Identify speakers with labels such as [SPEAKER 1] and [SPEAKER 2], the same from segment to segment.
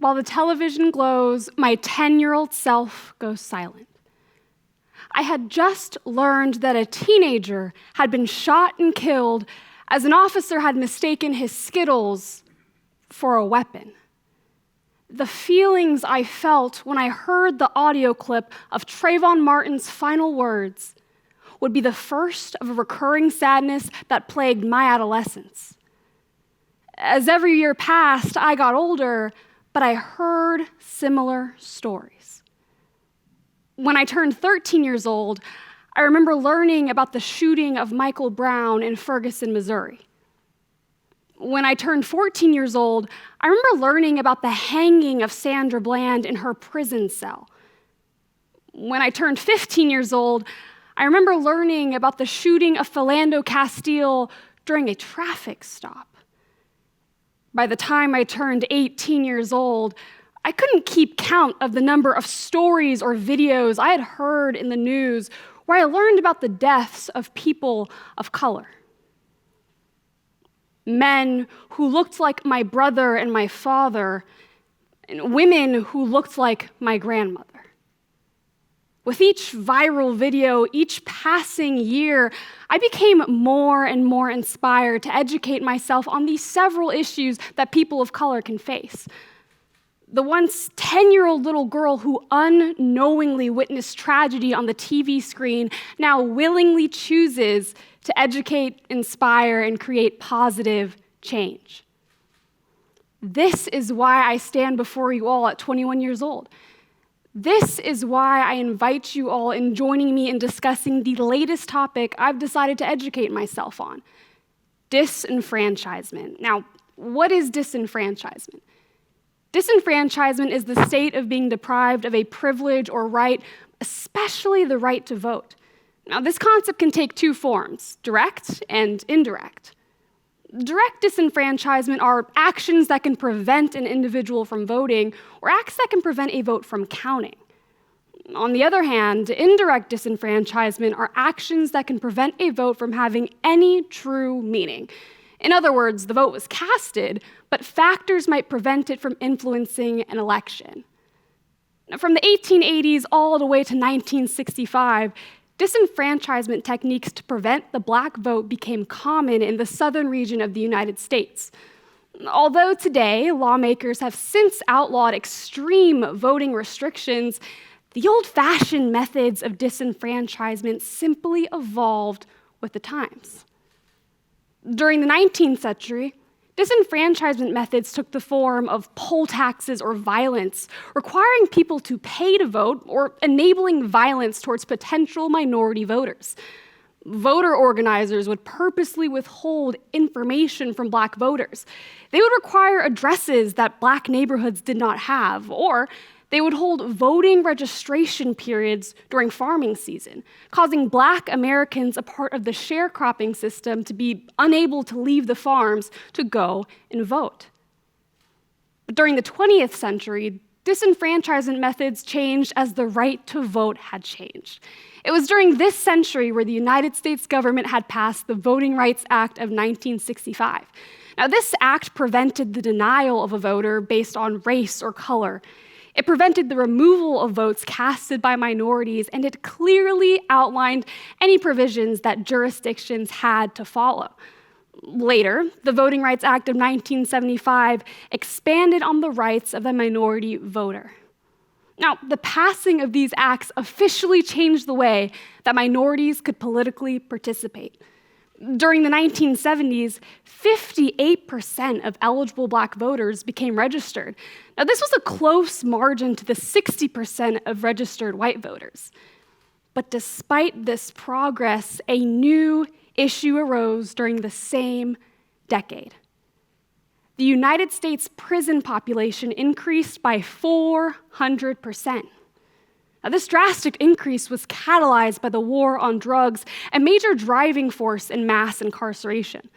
[SPEAKER 1] while the television glows, my 10-year-old self goes silent. I had just learned that a teenager had been shot and killed as an officer had mistaken his Skittles for a weapon. The feelings I felt when I heard the audio clip of Trayvon Martin's final words would be the first of a recurring sadness that plagued my adolescence. As every year passed, I got older, but I heard similar stories. When I turned 13 years old, I remember learning about the shooting of Michael Brown in Ferguson, Missouri. When I turned 14 years old, I remember learning about the hanging of Sandra Bland in her prison cell. When I turned 15 years old, I remember learning about the shooting of Philando Castile during a traffic stop. By the time I turned 18 years old, I couldn't keep count of the number of stories or videos I had heard in the news where I learned about the deaths of people of color. Men who looked like my brother and my father, and women who looked like my grandmother. With each viral video, each passing year, I became more and more inspired to educate myself on these several issues that people of color can face. The once 10-year-old little girl who unknowingly witnessed tragedy on the TV screen now willingly chooses to educate, inspire, and create positive change. This is why I stand before you all at 21 years old. This is why I invite you all in joining me in discussing the latest topic I've decided to educate myself on: disenfranchisement. Now, what is disenfranchisement? Disenfranchisement is the state of being deprived of a privilege or right, especially the right to vote. Now, this concept can take two forms: direct and indirect. Direct disenfranchisement are actions that can prevent an individual from voting or acts that can prevent a vote from counting. On the other hand, indirect disenfranchisement are actions that can prevent a vote from having any true meaning. In other words, the vote was casted, but factors might prevent it from influencing an election. Now, from the 1880s all the way to 1965, disenfranchisement techniques to prevent the black vote became common in the southern region of the United States. Although today, lawmakers have since outlawed extreme voting restrictions, the old-fashioned methods of disenfranchisement simply evolved with the times. During the 19th century, disenfranchisement methods took the form of poll taxes or violence, requiring people to pay to vote or enabling violence towards potential minority voters. Voter organizers would purposely withhold information from black voters. They would require addresses that black neighborhoods did not have, or they would hold voting registration periods during farming season, causing black Americans a part of the sharecropping system to be unable to leave the farms to go and vote. But during the 20th century, disenfranchisement methods changed as the right to vote had changed. It was during this century where the United States government had passed the Voting Rights Act of 1965. Now, this act prevented the denial of a voter based on race or color. It prevented the removal of votes casted by minorities, and it clearly outlined any provisions that jurisdictions had to follow. Later, the Voting Rights Act of 1975 expanded on the rights of the minority voter. Now, the passing of these acts officially changed the way that minorities could politically participate. During the 1970s, 58% of eligible black voters became registered. Now, this was a close margin to the 60% of registered white voters. But despite this progress, a new issue arose during the same decade. The United States prison population increased by 400%. Now, this drastic increase was catalyzed by the war on drugs, a major driving force in mass incarceration.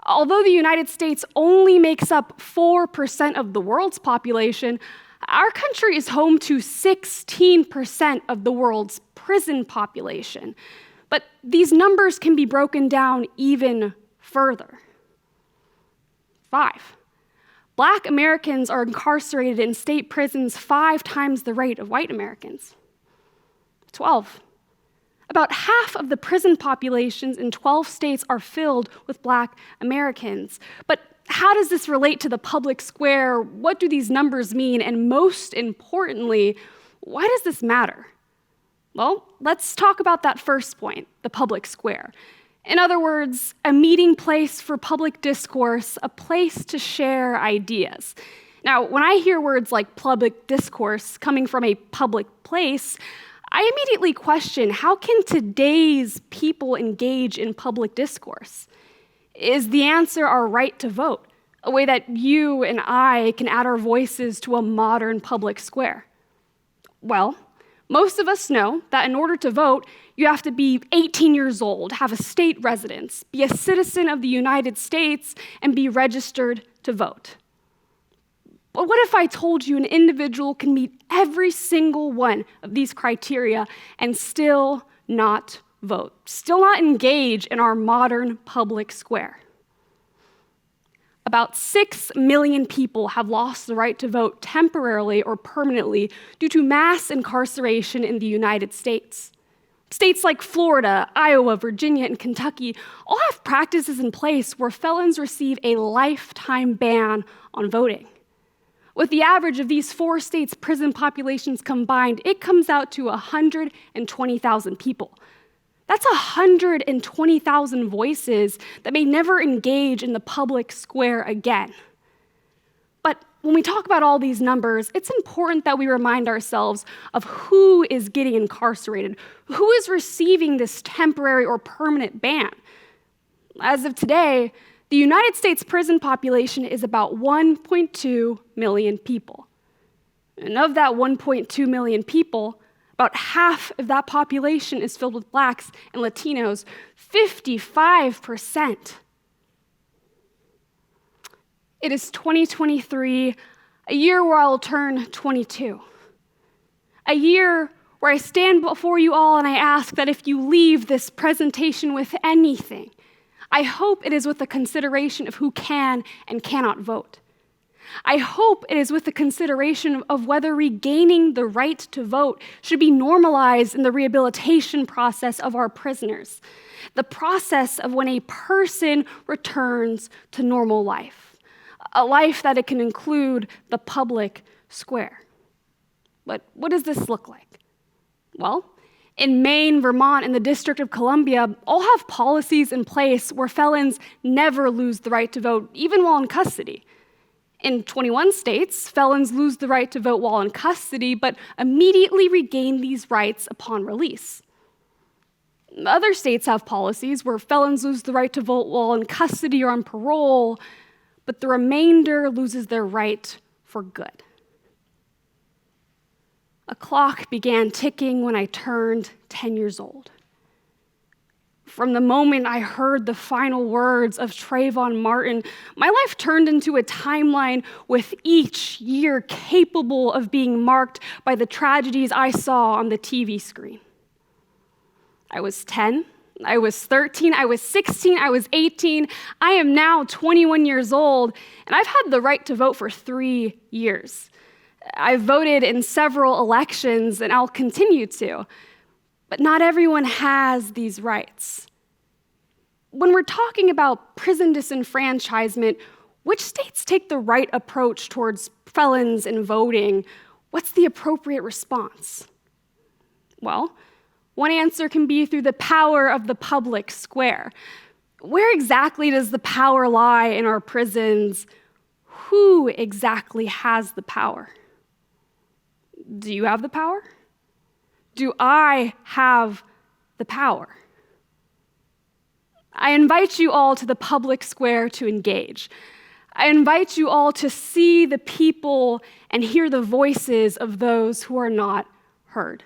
[SPEAKER 1] Although the United States only makes up 4% of the world's population, our country is home to 16% of the world's prison population. But these numbers can be broken down even further. 5. Black Americans are incarcerated in state prisons 5 times the rate of white Americans. 12. About half of the prison populations in 12 states are filled with Black Americans. But how does this relate to the public square? What do these numbers mean? And most importantly, why does this matter? Well, let's talk about that first point, the public square. In other words, a meeting place for public discourse, a place to share ideas. Now, when I hear words like public discourse coming from a public place, I immediately question, how can today's people engage in public discourse? Is the answer our right to vote, a way that you and I can add our voices to a modern public square? Well, most of us know that in order to vote, you have to be 18 years old, have a state residence, be a citizen of the United States, and be registered to vote. But what if I told you an individual can meet every single one of these criteria and still not vote, still not engage in our modern public square? About 6 million people have lost the right to vote temporarily or permanently due to mass incarceration in the United States. States like Florida, Iowa, Virginia, and Kentucky all have practices in place where felons receive a lifetime ban on voting. With the average of these 4 states' prison populations combined, it comes out to 120,000 people. That's 120,000 voices that may never engage in the public square again. But when we talk about all these numbers, it's important that we remind ourselves of who is getting incarcerated, who is receiving this temporary or permanent ban. As of today, the United States prison population is about 1.2 million people. And of that 1.2 million people, about half of that population is filled with Blacks and Latinos, 55%. It is 2023, a year where I'll turn 22. A year where I stand before you all and I ask that if you leave this presentation with anything, I hope it is with the consideration of who can and cannot vote. I hope it is with the consideration of whether regaining the right to vote should be normalized in the rehabilitation process of our prisoners, the process of when a person returns to normal life, a life that it can include the public square. But what does this look like? Well, in Maine, Vermont, and the District of Columbia, all have policies in place where felons never lose the right to vote, even while in custody. In 21 states, felons lose the right to vote while in custody, but immediately regain these rights upon release. Other states have policies where felons lose the right to vote while in custody or on parole, but the remainder loses their right for good. A clock began ticking when I turned 10 years old. From the moment I heard the final words of Trayvon Martin, my life turned into a timeline with each year capable of being marked by the tragedies I saw on the TV screen. I was 10, I was 13, I was 16, I was 18. I am now 21 years old, and I've had the right to vote for 3 years. I've voted in several elections, and I'll continue to. But not everyone has these rights. When we're talking about prison disenfranchisement, which states take the right approach towards felons and voting? What's the appropriate response? Well, one answer can be through the power of the public square. Where exactly does the power lie in our prisons? Who exactly has the power? Do you have the power? Do I have the power? I invite you all to the public square to engage. I invite you all to see the people and hear the voices of those who are not heard.